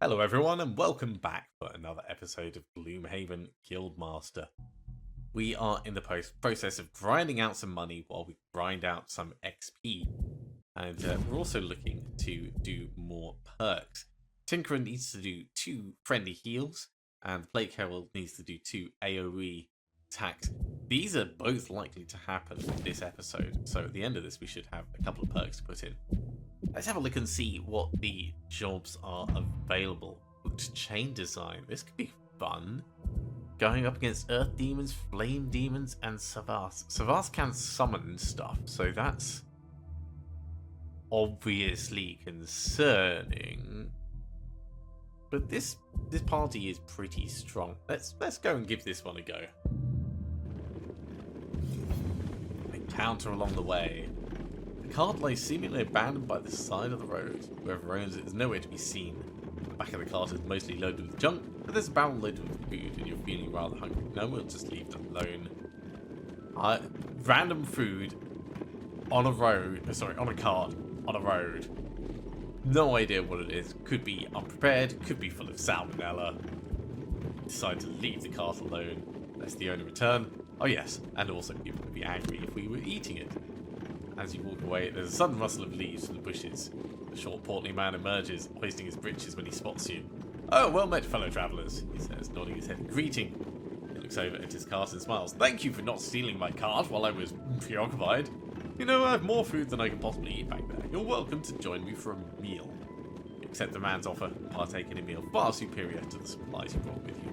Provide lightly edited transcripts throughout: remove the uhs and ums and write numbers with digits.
Hello everyone and welcome back for another episode of Gloomhaven Guildmaster. We are in the process of grinding out some money while we grind out some XP. And we're also looking to do more perks. Tinkerer needs to do 2 friendly heals and Plagueherald needs to do 2 AoE attacks. These are both likely to happen this episode, so at the end of this we should have a couple of perks to put in. Let's have a look and see what the jobs are available. Chain design. This could be fun. Going up against Earth Demons, Flame Demons, and Savas. Savas can summon stuff, so that's obviously concerning. But this party is pretty strong. Let's go and give this one a go. Encounter along the way. The cart lies seemingly abandoned by the side of the road. Whoever owns it is nowhere to be seen. The back of the cart is mostly loaded with junk, but there's a barrel loaded with food and you're feeling rather hungry. No, we'll just leave them alone. Random food on a road, on a cart, on a road. No idea what it is. Could be unprepared, could be full of salmonella. Decide to leave the cart alone. That's the only return. Oh yes, and also people would be angry if we were eating it. As you walk away, there's a sudden rustle of leaves from the bushes. The short, portly man emerges, hoisting his breeches when he spots you. "Oh, well met, fellow travellers," he says, nodding his head in greeting. He looks over at his cart and smiles. "Thank you for not stealing my cart while I was preoccupied. You know, I have more food than I can possibly eat back there. You're welcome to join me for a meal." You accept the man's offer and partake in a meal far superior to the supplies you brought with you.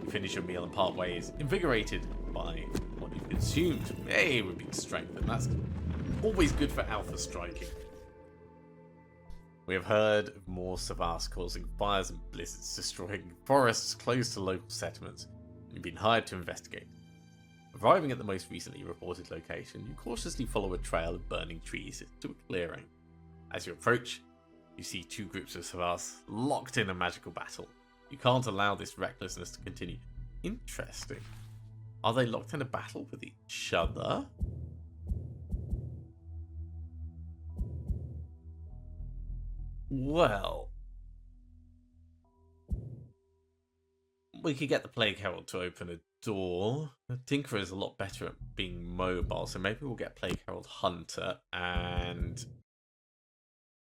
You finish your meal and part ways, invigorated by what you've consumed. Hey, we're being strengthened. That's always good for alpha striking. We have heard of more Savas causing fires and blizzards, destroying forests close to local settlements. You've been hired to investigate. Arriving at the most recently reported location, you cautiously follow a trail of burning trees to a clearing. As you approach, you see 2 groups of Savas locked in a magical battle. You can't allow this recklessness to continue. Interesting. Are they locked in a battle with each other? Well, we could get the Plagueherald to open a door. The Tinkerer is a lot better at being mobile, so maybe we'll get Plagueherald Hunter and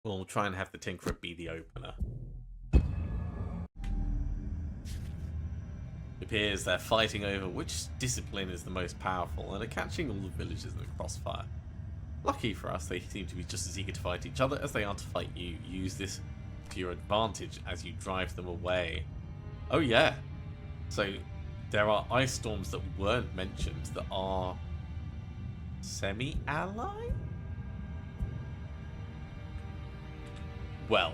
we'll try and have the Tinkerer be the opener. It appears they're fighting over which discipline is the most powerful and are catching all the villagers in the crossfire. Lucky for us, they seem to be just as eager to fight each other as they are to fight you. Use this to your advantage as you drive them away. Oh yeah, so there are ice storms that weren't mentioned that are semi-ally? Well,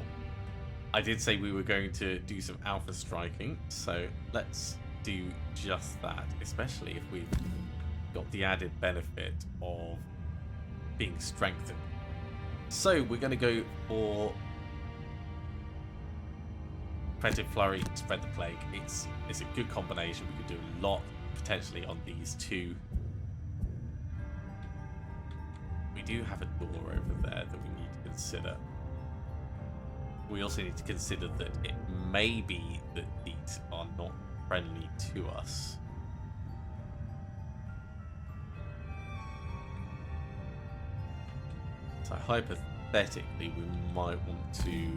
I did say we were going to do some alpha striking, so let's do just that, especially if we've got the added benefit of being strengthened. So we're going to go for Preventive Flurry, Spread the Plague. It's a good combination. We could do a lot potentially on these 2. We do have a door over there that we need to consider. We also need to consider that it may be that these are not friendly to us. So hypothetically, we might want to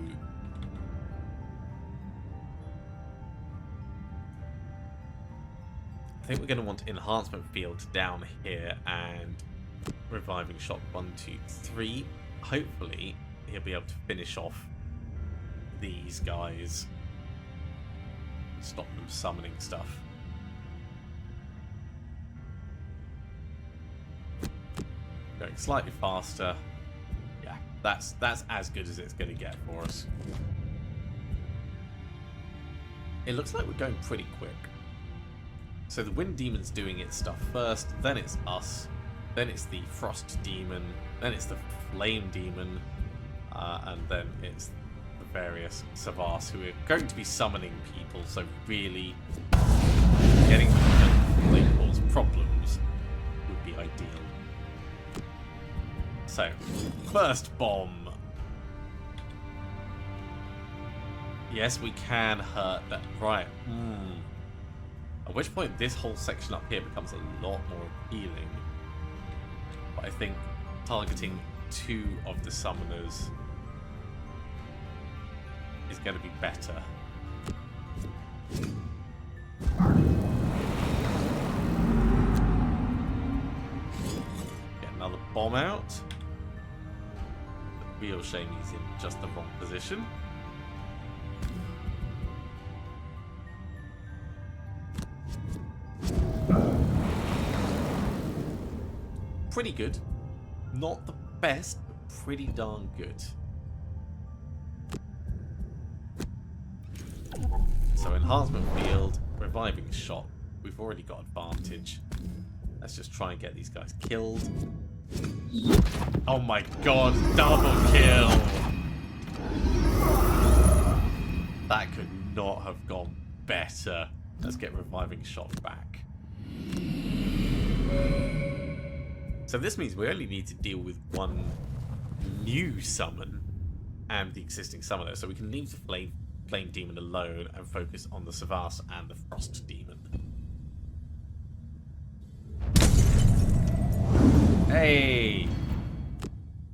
I think we're going to want enhancement field down here and reviving shot 1, 2, 3. Hopefully, he'll be able to finish off these guys. Stop them summoning stuff. Going slightly faster. Yeah, that's as good as it's going to get for us. It looks like we're going pretty quick. So the Wind Demon's doing its stuff first, then it's us, then it's the Frost Demon, then it's the Flame Demon, and then it's the various Savas who are going to be summoning people, so really getting them to cause problems would be ideal. So, first bomb. Yes, we can hurt that. Right. At which point this whole section up here becomes a lot more appealing. But I think targeting 2 of the summoners is going to be better. Get another bomb out. The real shame he's in just the wrong position. Pretty good. Not the best, but pretty darn good. So enhancement field, reviving shot. We've already got advantage. Let's just try and get these guys killed. Oh my god, double kill! That could not have gone better. Let's get reviving shot back. So this means we only need to deal with 1 new summon and the existing summoner. So we can leave the Flame Demon alone and focus on the Savas and the Frost Demon. Hey!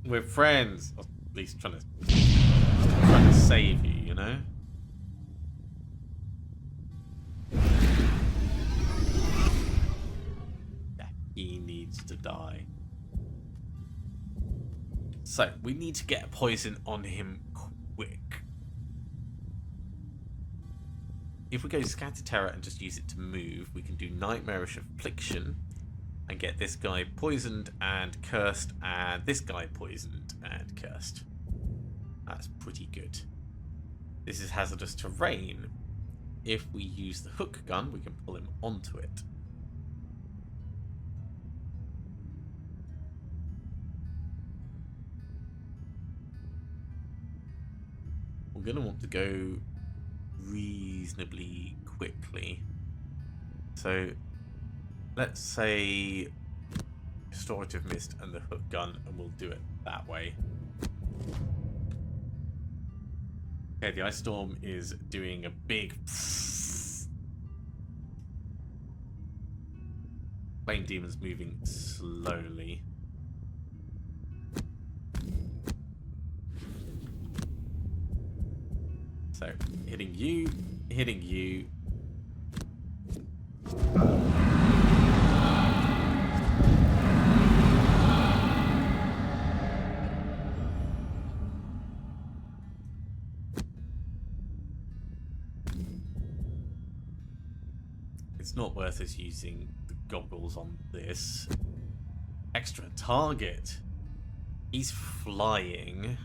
We're friends. Or at least trying to save you, you know? Yeah, he needs to die. So, we need to get a poison on him quick. If we go Scatter Terror and just use it to move, we can do Nightmarish Affliction and get this guy poisoned and cursed, and this guy poisoned and cursed. That's pretty good. This is hazardous terrain. If we use the hook gun, we can pull him onto it. We're going to want to go reasonably quickly. So let's say Restorative Mist and the hook gun, and we'll do it that way. Okay, the Ice Storm is doing a big Flame Demon's moving slowly. So, hitting you. It's not worth us using the goggles on this. Extra target. He's flying.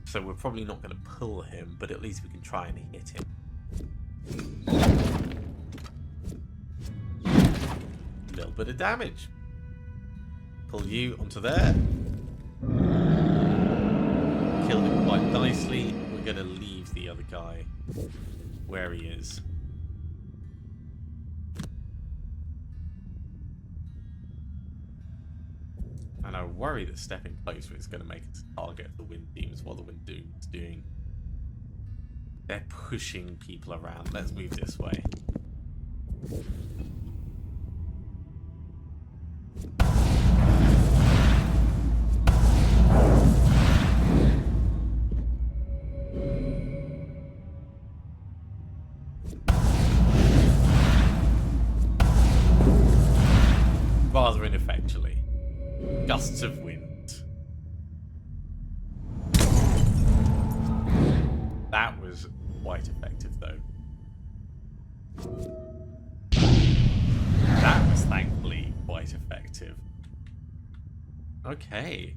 So we're probably not going to pull him, but at least we can try and hit him. A little bit of damage. Pull you onto there. Killed him quite nicely. We're going to leave the other guy where he is. And I worry that stepping closer is going to make us target the Wind Demons. What the Wind Demons doing? They're pushing people around. Let's move this way. Rather ineffectually. Gusts of wind. That was quite effective, though. That was thankfully quite effective. Okay.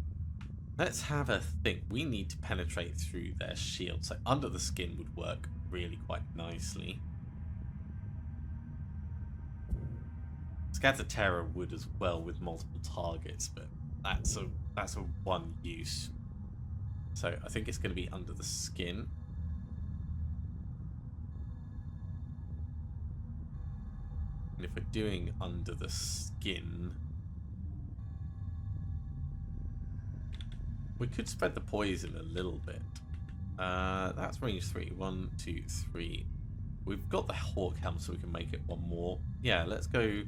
Let's have a think. We need to penetrate through their shield. So under the skin would work really quite nicely. Scatter Terror would as well with multiple targets, but that's a one use. So I think it's going to be under the skin. And if we're doing under the skin, we could spread the poison a little bit. That's range 3. 1, 2, 3. We've got the Hawk Helm, so we can make it one more. Yeah, let's go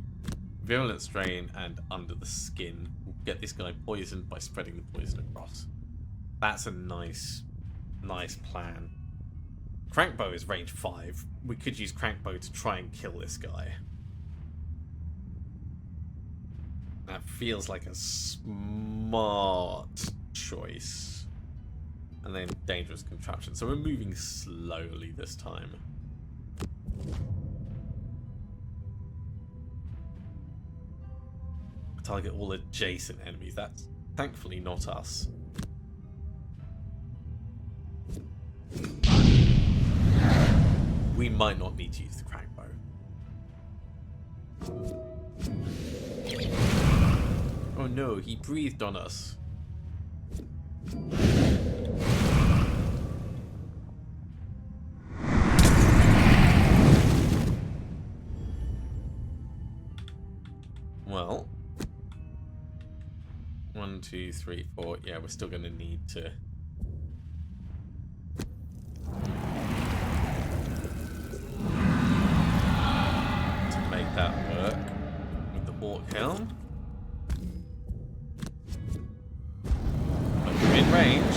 Virulent Strain and Under the Skin. We'll get this guy poisoned by spreading the poison across. That's a nice plan. Crankbow is range 5. We could use Crankbow to try and kill this guy. That feels like a smart choice. And then Dangerous Contraption. So we're moving slowly this time. Target all adjacent enemies. That's thankfully not us. We might not need to use the Crankbow. Oh no, he breathed on us. Well, 1, 2, 3, 4. Yeah, we're still going to need to make that work with the Hawk Helm. But we're in range.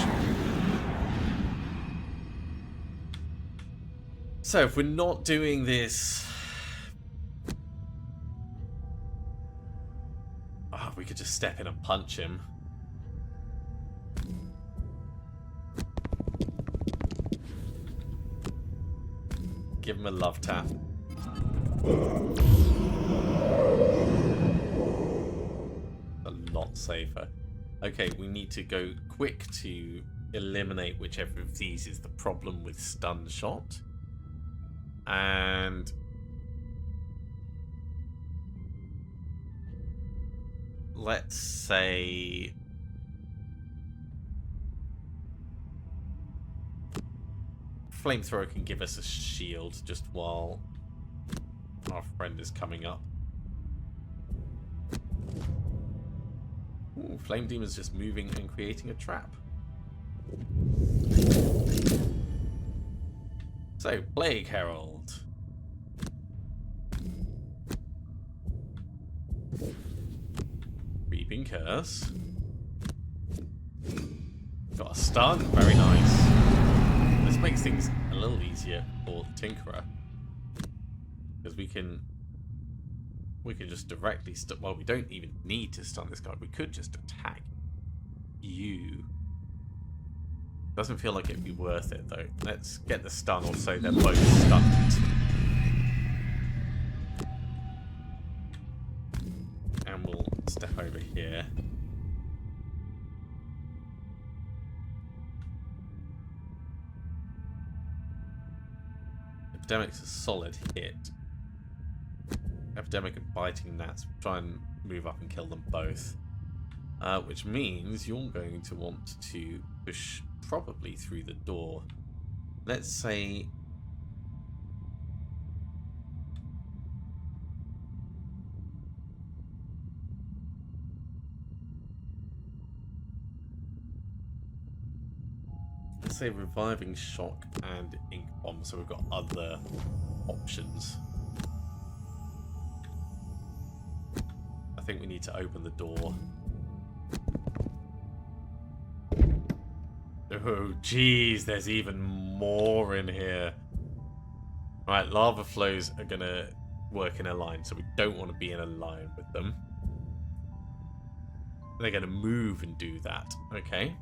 So if we're not doing this, we could just step in and punch him. Give him a love tap. A lot safer. Okay, we need to go quick to eliminate whichever of these is the problem with stun shot. And let's say Flamethrower can give us a shield just while our friend is coming up. Ooh, Flame Demon's just moving and creating a trap. So, Plagueherald. Reaping Curse. Got a stun, very nice. This makes things a little easier for Tinkerer. Because we can just directly well, we don't even need to stun this guy. We could just attack you. Doesn't feel like it'd be worth it though. Let's get the stun off so they're both stunned. And we'll step over here. Epidemic's a solid hit. Epidemic and Biting Gnats. We'll try and move up and kill them both. Which means you're going to want to push probably through the door. Let's say... Let's say Reviving Shock and Ink Bomb, so we've got other options. I think we need to open the door. Oh, jeez, there's even more in here. Right, lava flows are going to work in a line, so we don't want to be in a line with them. They're going to move and do that. Okay.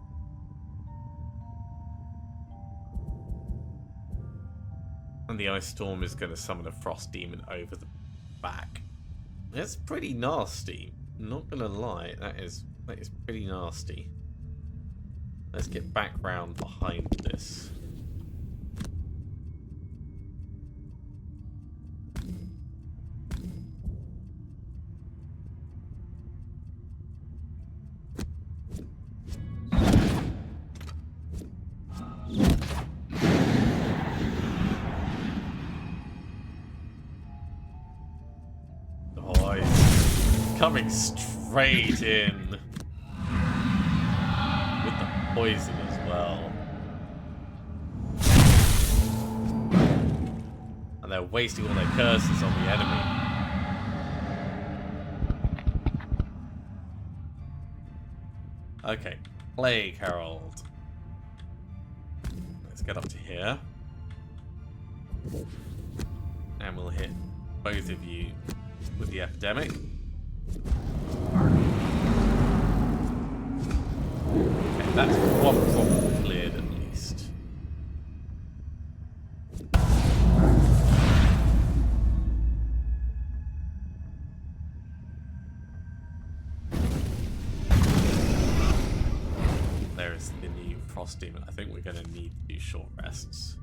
And the Ice Storm is going to summon a Frost Demon over the back. That's pretty nasty. Not going to lie, that is pretty nasty. Let's get back round behind this. Oh, he's coming straight in. With the poison as well. they're wasting all their curses on the enemy. Okay, Plagueherald. Let's get up to here. And we'll hit both of you with the epidemic. Okay, that's one problem cleared at least. There's the new Frost Demon. I think we're going to need to do short rests.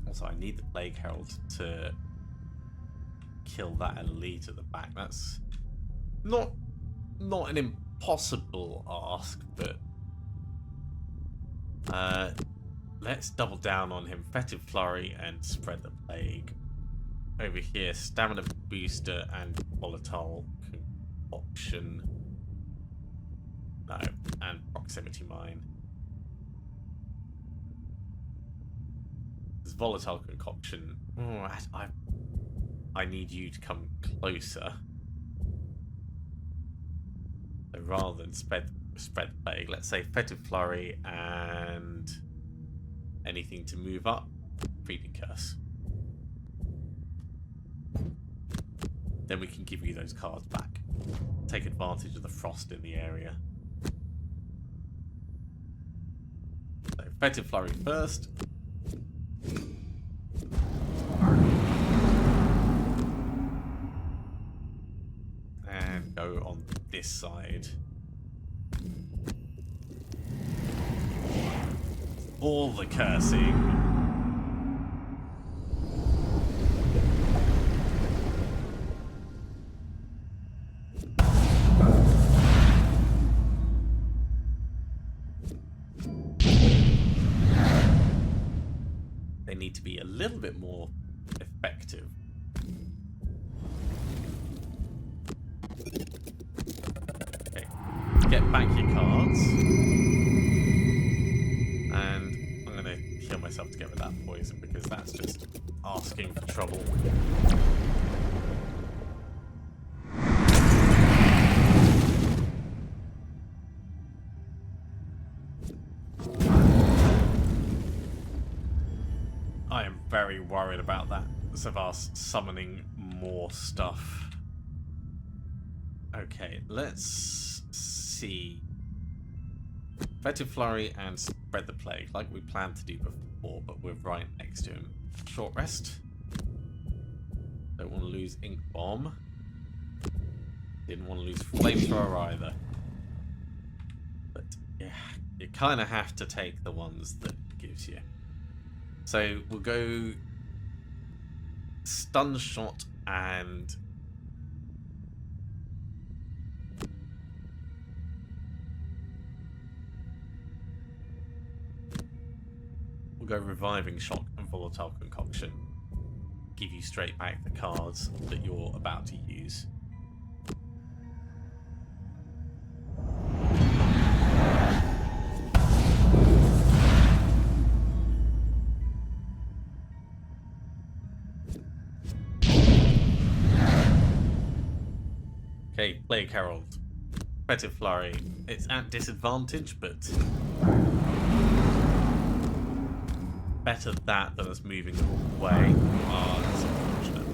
Also, I need the Plagueherald to kill that elite at the back. That's not an impossible ask, but let's double down on him. Fetid Flurry and Spread the Plague. Over here, Stamina Booster and Volatile Concoction. No, and Proximity Mine. This Volatile Concoction. Oh, I need you to come closer. So rather than spread the plague, let's say Fetid Flurry and anything to move up, Creeping Curse. Then we can give you those cards back. Take advantage of the frost in the area. So Fetid Flurry first. And go on this side. All the cursing. They need to be a little bit more effective. Okay, get back your cards. And I'm going to heal myself to get rid of that poison because that's just asking for trouble. I am very worried about that Savas summoning more stuff. Okay, let's see. Fetid Flurry and Spread the Plague, like we planned to do before, but we're right next to him. Short rest. Don't want to lose Ink Bomb. Didn't want to lose Flamethrower either. But yeah, you kind of have to take the ones that it gives you. So we'll go Stun Shot and we'll go Reviving Shock and Volatile Concoction. Give you straight back the cards that you're about to use. Okay, Plagueherald. Fetid Flurry. It's at disadvantage, but better that than us moving away. Oh, that's unfortunate.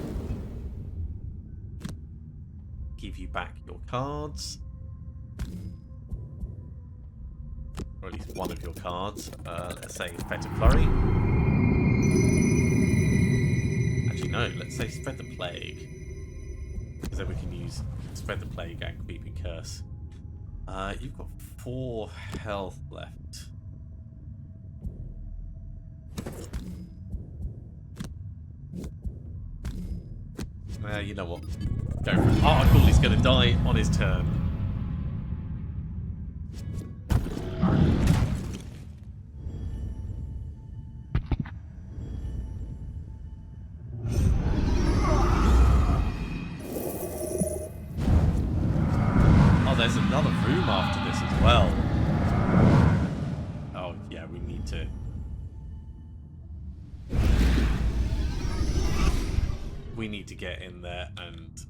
Give you back your cards. Or at least one of your cards. Let's say Fetid Flurry. Actually, no, let's say Spread the Plague. Because then we can use Spread the Plague and Creeping Curse. You've got 4 health left. You know what? Go for it. Article going to die on his turn. Oh, there's another room after this as well. Oh, yeah, we need to... We need to get in there and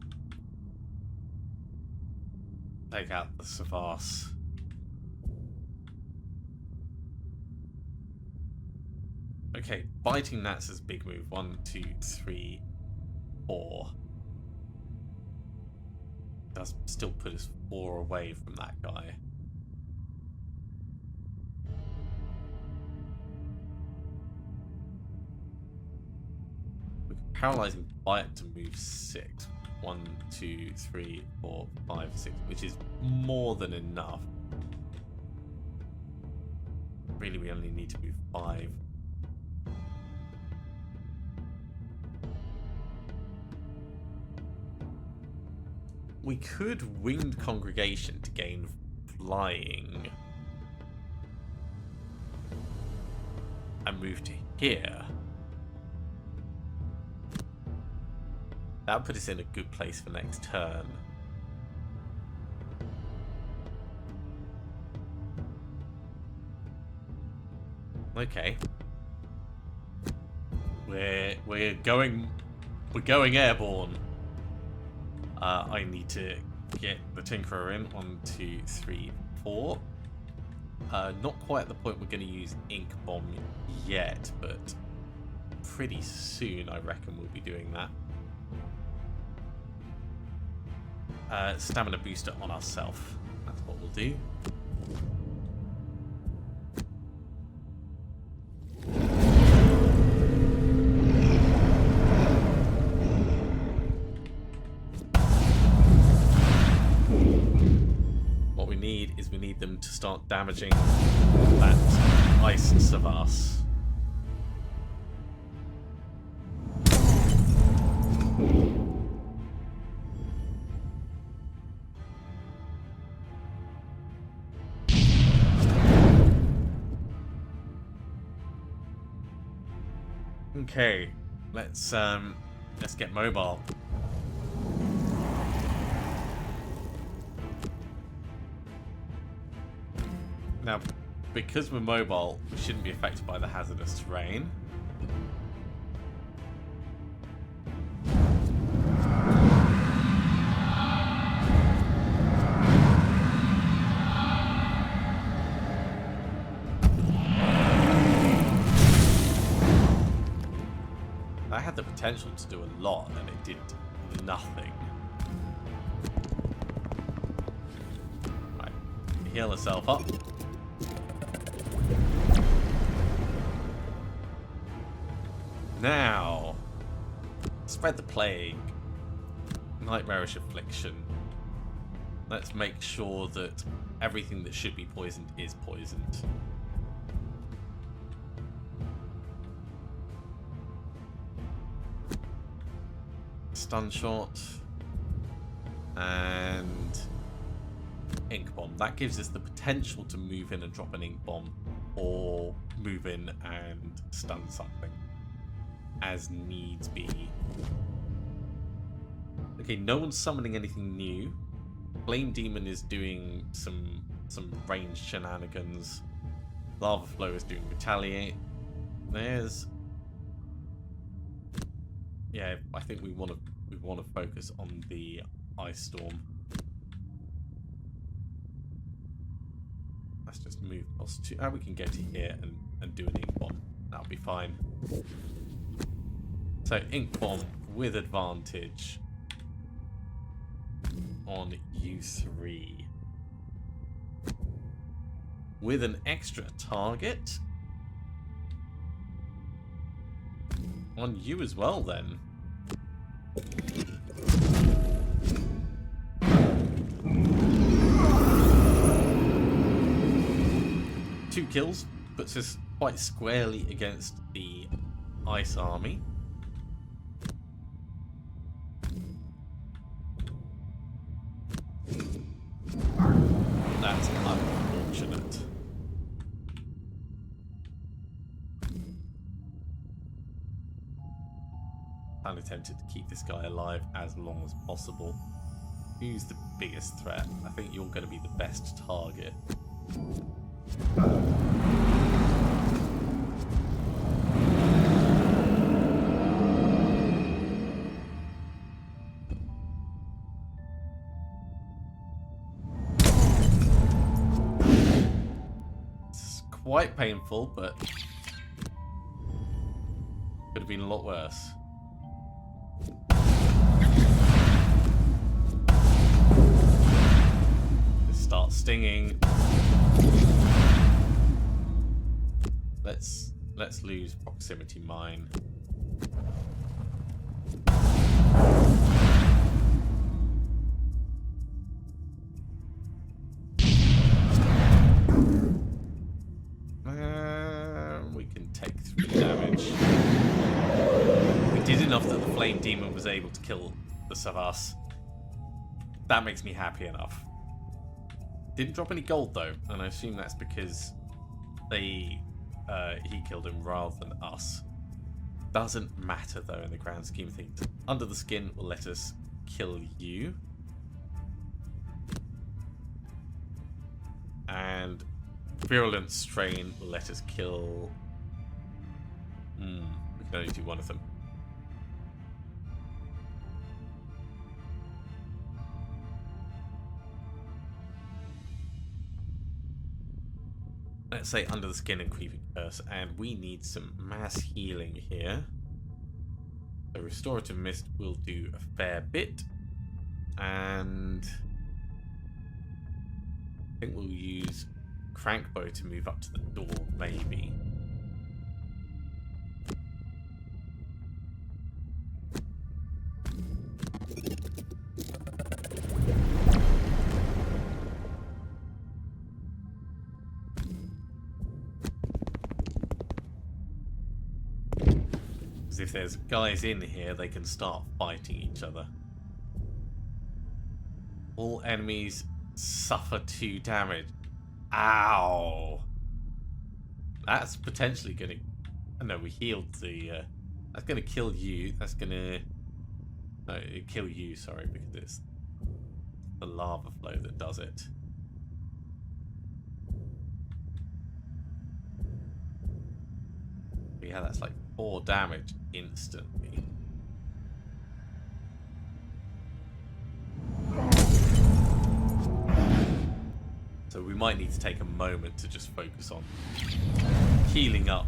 take out the Savas. Okay, biting gnats is a big move. 1, 2, 3, 4. Does still put us 4 away from that guy. Paralyzing bite to move 6. 1, 2, 3, 4, 5, 6, which is more than enough. Really, we only need to move 5. We could Winged Congregation to gain flying and move to here. That would put us in a good place for next turn. Okay. We're going airborne. I need to get the Tinkerer in. 1, 2, 3, 4. Not quite at the point we're going to use Ink Bomb yet, but pretty soon I reckon we'll be doing that. Stamina booster on ourselves. That's what we'll do. What we need is we need them to start damaging that Ice Savas. Okay, let's get mobile. Now, because we're mobile, we shouldn't be affected by the hazardous terrain. I had the potential to do a lot, and it did nothing. Right, heal herself up. Now, spread the plague, nightmarish affliction. Let's make sure that everything that should be poisoned is poisoned. Stun shot and ink bomb. That gives us the potential to move in and drop an ink bomb, or move in and stun something as needs be. Okay, no one's summoning anything new. Flame Demon is doing some ranged shenanigans. Lava Flow is doing retaliate. There's... Yeah, I think we want to focus on the Ice Storm. Let's just move us to... we can get to here and do an Ink Bomb. That'll be fine. So, Ink Bomb with advantage on U3. With an extra target on you as well, then. Two kills puts us quite squarely against the Ice Army. That's unfortunate. I'm tempted to keep this guy alive as long as possible. Who's the biggest threat? I think you're going to be the best target. quite painful, but could have been a lot worse. It starts stinging. Let's lose proximity mine. We can take 3 damage. We did enough that the flame demon was able to kill the Savas. That makes me happy enough. Didn't drop any gold though, and I assume that's because he killed him rather than us. Doesn't matter though in the grand scheme of things. Under the Skin will let us kill you. And Virulent Strain will let us kill... we can only do one of them. Let's say Under the Skin and Creeping Curse, and we need some mass healing here. So Restorative Mist will do a fair bit, and I think we'll use Crankbow to move up to the door, maybe. Because if there's guys in here, they can start fighting each other. All enemies suffer 2 damage. Ow! That's potentially gonna... No, we healed the... that's gonna kill you. That's gonna... No, kill you, sorry, because it's the lava flow that does it. But yeah, that's like 4 damage instantly. So we might need to take a moment to just focus on healing up.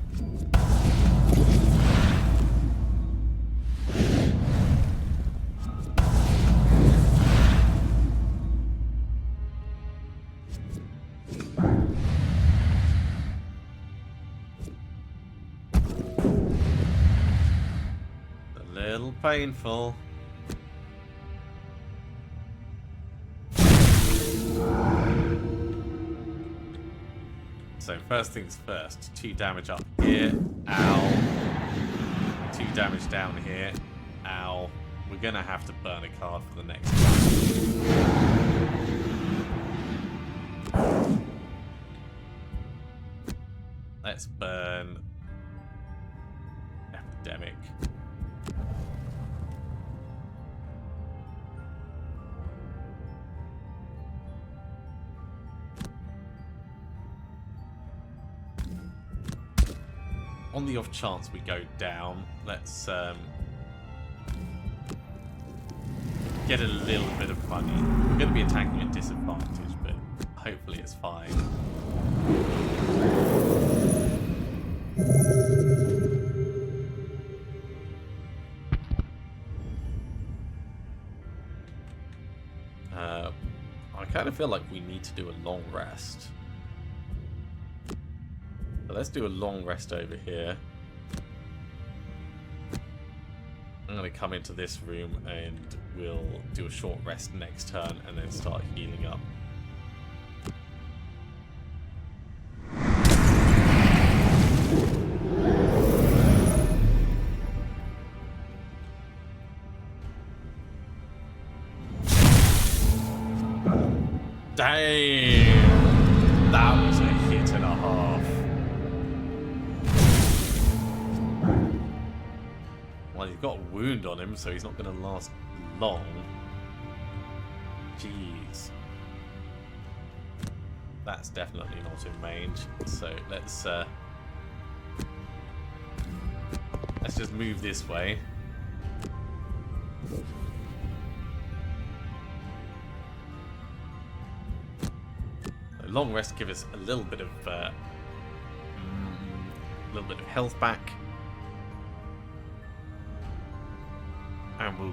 A little painful. So first things first, 2 damage up here, ow. 2 damage down here, ow. We're gonna have to burn a card for the next one. Let's burn Epidemic. On the off chance we go down, let's get a little bit of money. We're going to be attacking at disadvantage, but hopefully it's fine. I kind of feel like we need to do a long rest. So let's do a long rest over here. I'm going to come into this room and we'll do a short rest next turn and then start healing up. Damn! That was a hit and a half. Well, he's got a wound on him, so he's not going to last long. Jeez. That's definitely not in range. So let's just move this way. Long rest give us a little bit of little bit of health back. And we'll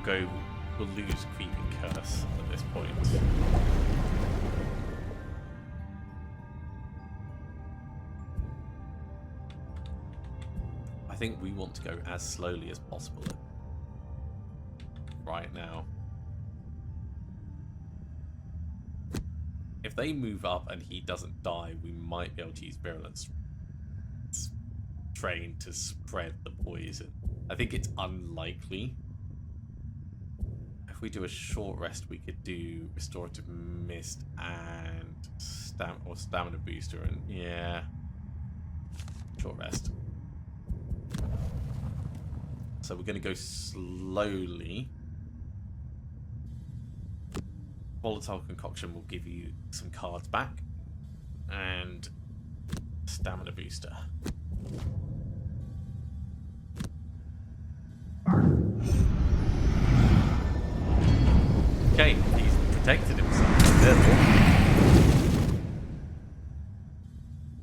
lose Creeping Curse at this point. I think we want to go as slowly as possible right now. If they move up and he doesn't die, we might be able to use Virulence Train to spread the poison. I think it's unlikely. If we do a short rest, we could do Restorative Mist and Stamina Booster, and yeah, short rest. So we're going to go slowly. Volatile Concoction will give you some cards back. And Stamina Booster. Okay, he's protected himself.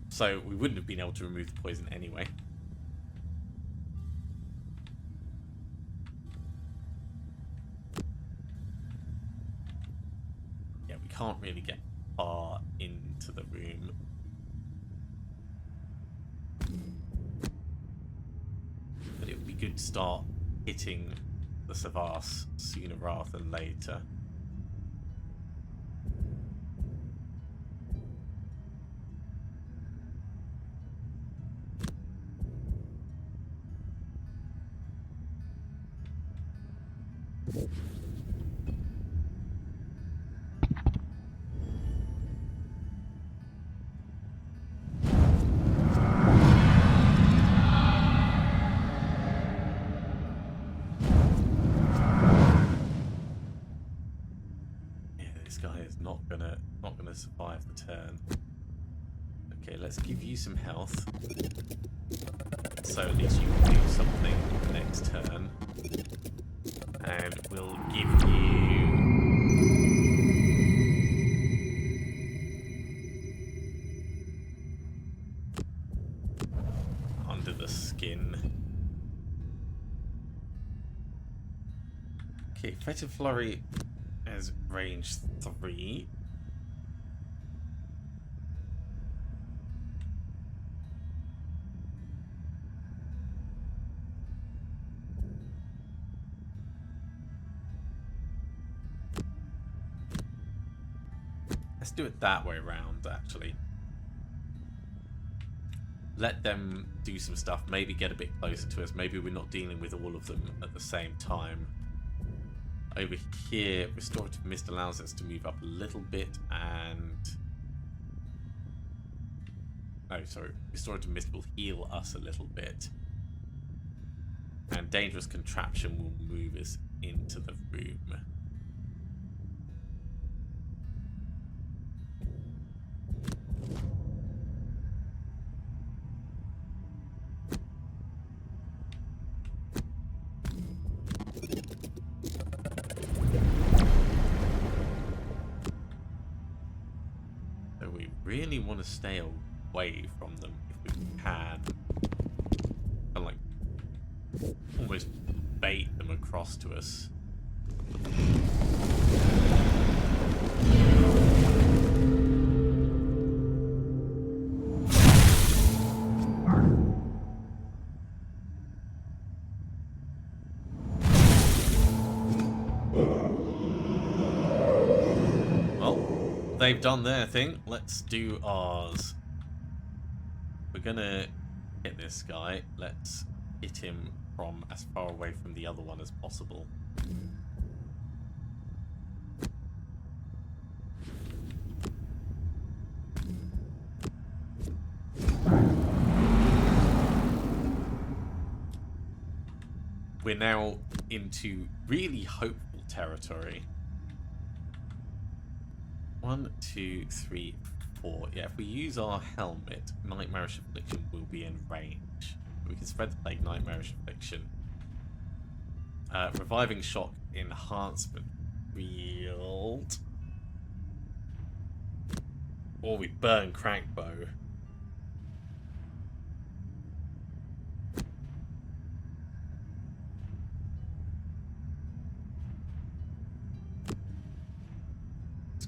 So we wouldn't have been able to remove the poison anyway. Can't really get far into the room. But it would be good to start hitting the Savas sooner rather than later. Not gonna survive the turn. Okay, let's give you some health. So at least you can do something next turn. And we'll give you Under the Skin. Okay, Fatal Flurry has range 3. Let's do it that way around, actually. Let them do some stuff, maybe get a bit closer to us. Maybe we're not dealing with all of them at the same time. Over here, Restorative Mist allows us to move up a little bit, and... Oh, sorry. Restorative Mist will heal us a little bit. And Dangerous Contraption will move us into the room. Really want to stay away from them if we can, and like almost bait them across to us. They've done their thing. Let's do ours. We're gonna hit this guy. Let's hit him from as far away from the other one as possible. We're now into really hopeful territory. 1, 2, 3, 4. Yeah, if we use our helmet, Nightmarish Affliction will be in range. We can spread the plague, Nightmarish Affliction. Reviving Shock, Enhancement, Wield. Or we burn Crankbow.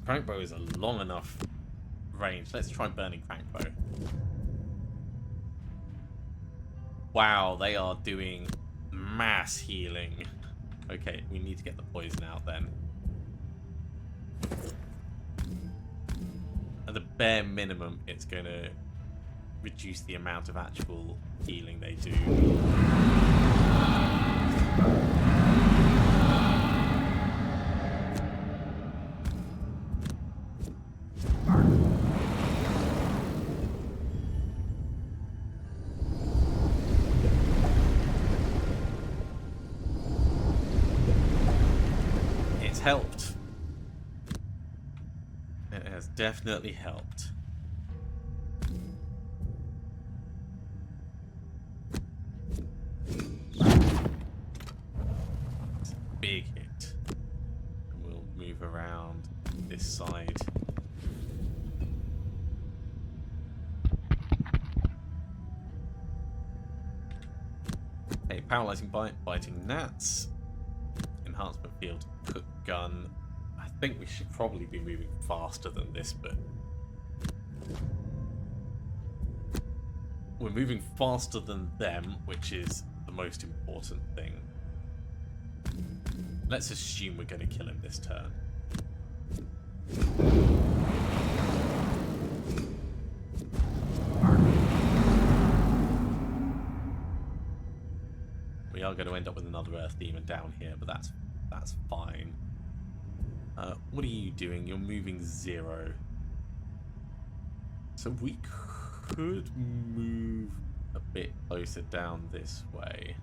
Crankbow is a long enough range. Let's try Burning Crankbow. Wow, they are doing mass healing. Okay, we need to get the poison out then. At the bare minimum, it's going to reduce the amount of actual healing they do. It's helped. It has definitely helped. Big hit. And we'll move around this side. Okay, paralyzing bite, biting gnats, enhancement field, cook gun. I think we should probably be moving faster than this, but we're moving faster than them, which is the most important thing. Let's assume we're going to kill him this turn. We are going to end up with another Earth Demon down here, but that's fine. What are you doing? You're moving 0. So we could move a bit closer down this way.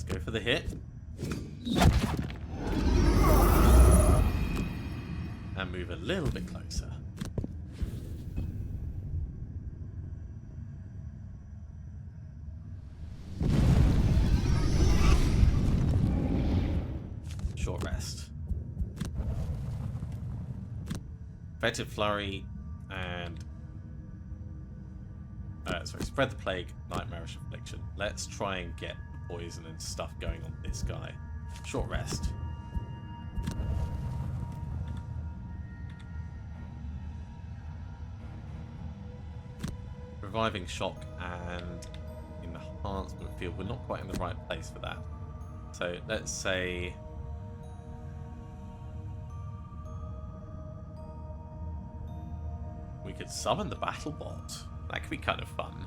Go for the hit. And move a little bit closer. Short rest. Fetid Flurry and Spread the Plague, Nightmarish Affliction. Let's try and get poison and stuff going on this guy. Short rest. Reviving Shock and Enhancement Field. We're not quite in the right place for that. So let's say we could summon the battle bot. That could be kind of fun.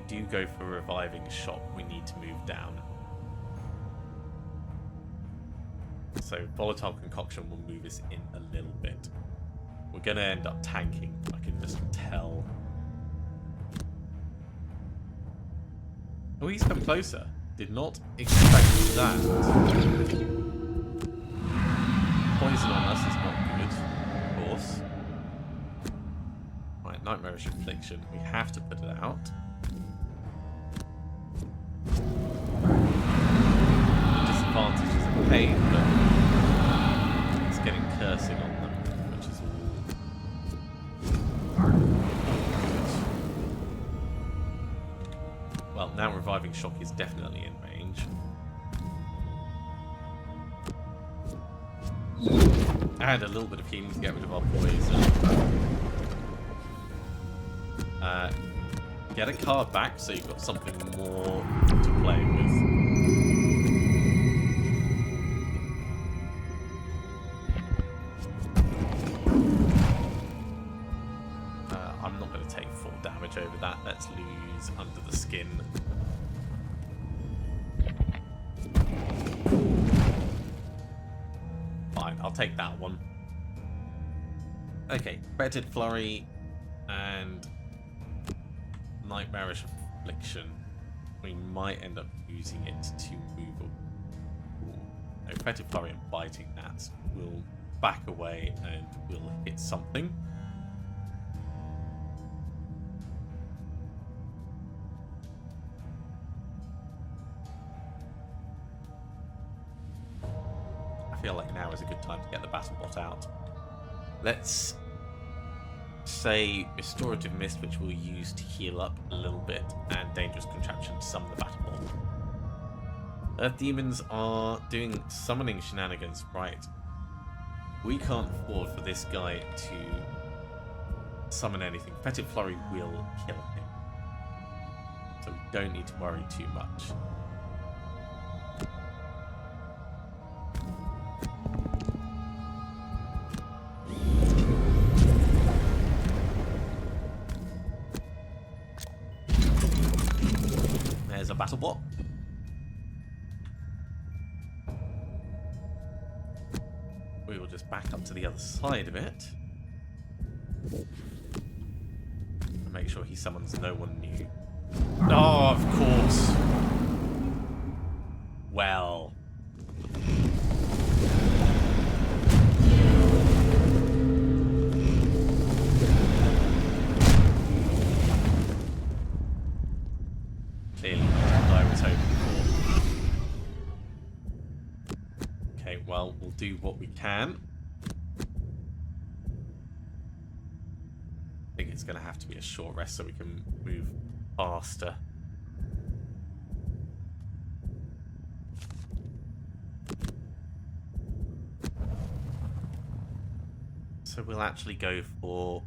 Do go for Reviving Shock, we need to move down. So Volatile Concoction will move us in a little bit. We're going to end up tanking, I can just tell. Oh, he's come closer. Did not expect that. Poison on us is not good, of course. Right, Nightmarish Affliction. We have to put it out. Disadvantage is a pain, but it's getting cursing on them, which is good. Well, now Reviving Shock is definitely in range. And a little bit of healing to get rid of our poison. Get a card back so you've got something more to play with. I'm not going to take full damage over that. Let's lose Under the Skin. Fine, I'll take that one. Okay, Fetid Flurry and Nightmarish Affliction. We might end up using it to move. No, Fetid Flurry and Biting Gnats will back away and will hit something. I feel like now is a good time to get the Battlebot out. Let's say Restorative Mist, which we'll use to heal up a little bit, and Dangerous Contraption to summon the Battlebot. Earth Demons are doing summoning shenanigans, right? We can't afford for this guy to summon anything. Fetid Flurry will kill him. So we don't need to worry too much. There's a Battlebot. We will just back up to the other side of it. And make sure he summons no one new. Oh, of course. Well. Clearly not what I was hoping for. Okay, well, we'll do what we can. I think it's going to have to be a short rest so we can move faster. So we'll actually go for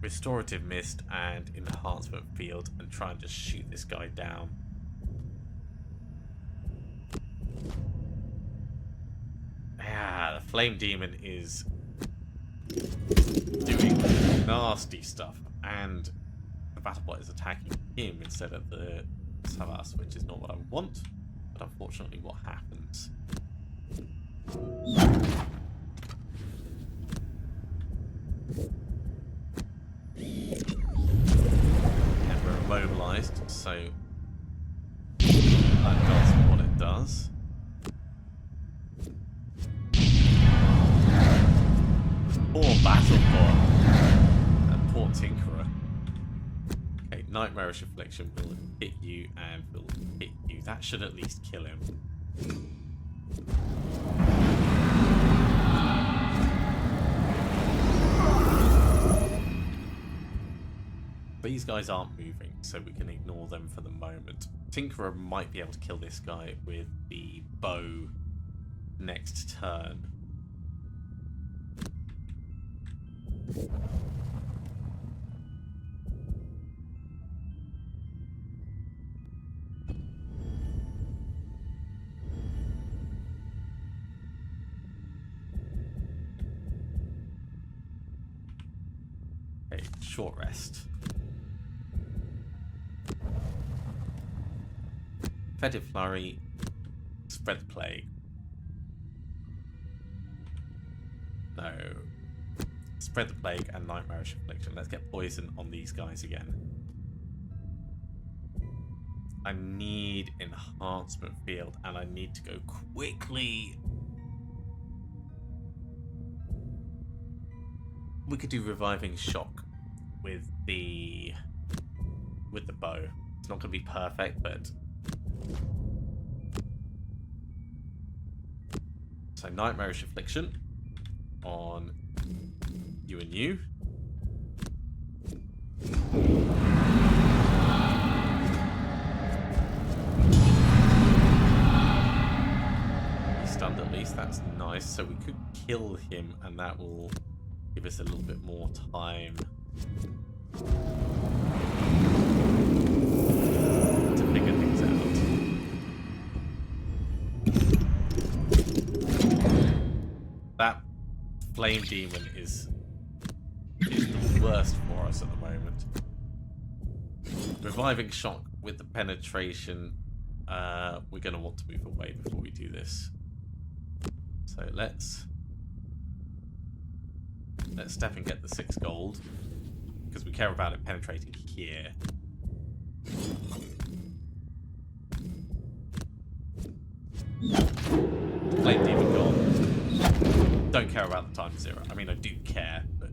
Restorative Mist and Enhancement Field and try and just shoot this guy down. Yeah, the Flame Demon is doing nasty stuff, and the Battlebot is attacking him instead of the Savas, which is not what I want, but unfortunately what happens. And we're immobilized, so that does what it does. Poor Battlebot and poor Tinkerer. Okay, Nightmarish Affliction will hit you and will hit you. That should at least kill him. These guys aren't moving, so we can ignore them for the moment. Tinkerer might be able to kill this guy with the bow next turn. Okay, short rest. Fetid Flurry, Spread the Plague. No. Spread the Plague and Nightmarish Affliction. Let's get poison on these guys again. I need Enhancement Field and I need to go quickly. We could do Reviving Shock with the bow. It's not going to be perfect, but so Nightmarish Affliction on you and you. He's stunned at least, that's nice. So we could kill him and that will give us a little bit more time to figure things out. That Flame Demon is the worst for us at the moment. Reviving Shock with the penetration. We're going to want to move away before we do this. So let's step and get the 6 gold because we care about it penetrating here. Flame Demon gone. Don't care about the time 0. I mean, I do care, but...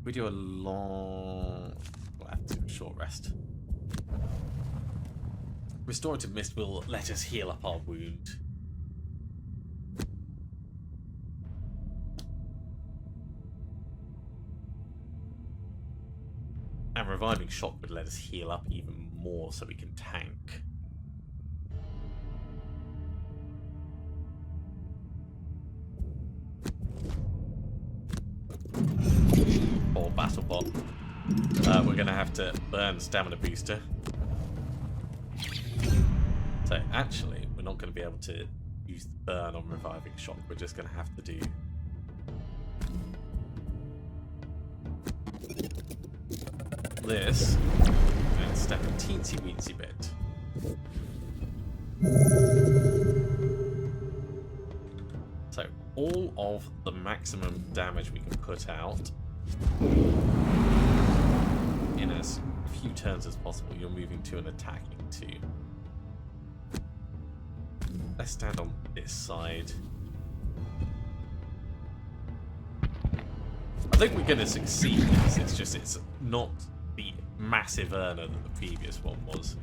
We do a long... We'll have to do a short rest. Restorative Mist will let us heal up our wound. And Reviving Shock would let us heal up even more so we can tank. Or Battlebot. We're going to have to burn Stamina Booster. So actually, we're not going to be able to use the burn on Reviving Shock. We're just going to have to do... this, and step a teensy weensy bit. So all of the maximum damage we can put out in as few turns as possible. You're moving to an attacking 2. Let's stand on this side. I think we're going to succeed in this. It's just it's not the massive earner that the previous one was.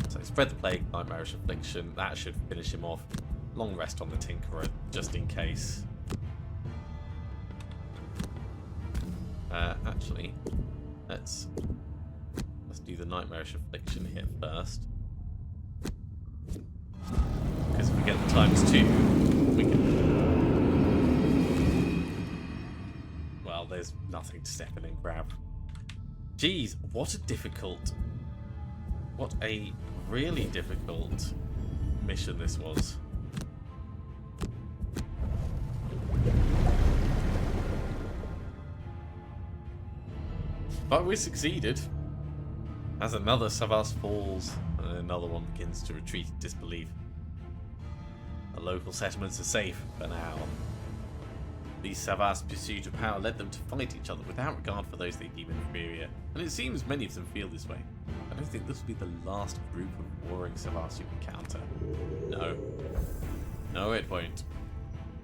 So spread the plague, Nightmarish Affliction. That should finish him off. Long rest on the Tinkerer, just in case. Actually, let's do the Nightmarish Affliction here first. Because if we get the ×2, we can... Well, there's nothing to step in and grab. Jeez, what a really difficult mission this was. But we succeeded. As another Savas falls, and another one begins to retreat in disbelief. The local settlements are safe for now. These Savas' pursuit of power led them to fight each other without regard for those they deem inferior, and it seems many of them feel this way. I don't think this will be the last group of warring Savas you encounter. No. No, it won't.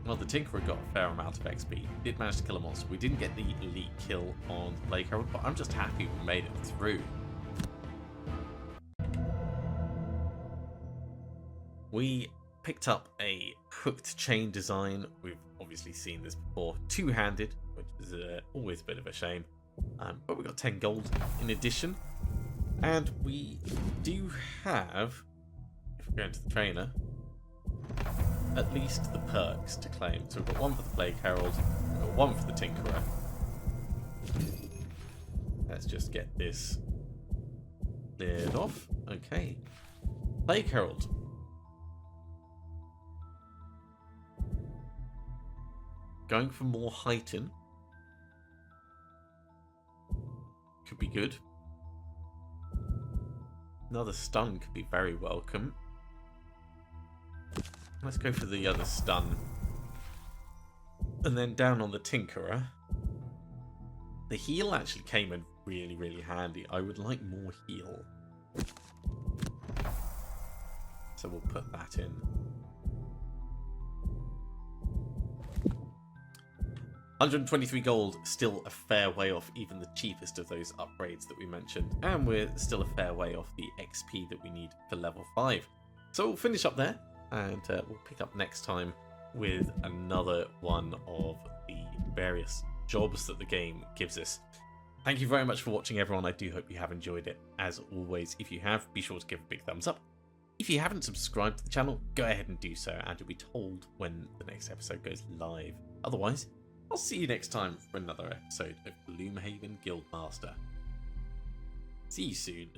Well, the Tinkerer got a fair amount of XP. Did manage to kill a monster. We didn't get the elite kill on Plagueherald, but I'm just happy we made it through. We picked up a hooked chain design. We've obviously seen this before. Two-handed, which is always a bit of a shame. But we got 10 gold in addition. And we do have, if we go into the trainer, at least the perks to claim. So we've got one for the Plagueherald, we've got one for the Tinkerer. Let's just get this cleared off. Okay. Plagueherald. Going for more heighten. Could be good. Another stun could be very welcome. Let's go for the other stun. And then down on the Tinkerer. The heal actually came in really, really handy. I would like more heal. So we'll put that in. 123 gold, still a fair way off even the cheapest of those upgrades that we mentioned. And we're still a fair way off the XP that we need for level 5. So we'll finish up there. And we'll pick up next time with another one of the various jobs that the game gives us. Thank you very much for watching, everyone. I do hope you have enjoyed it. As always, if you have, be sure to give a big thumbs up. If you haven't subscribed to the channel, go ahead and do so, and you'll be told when the next episode goes live. Otherwise, I'll see you next time for another episode of Gloomhaven Guildmaster. See you soon.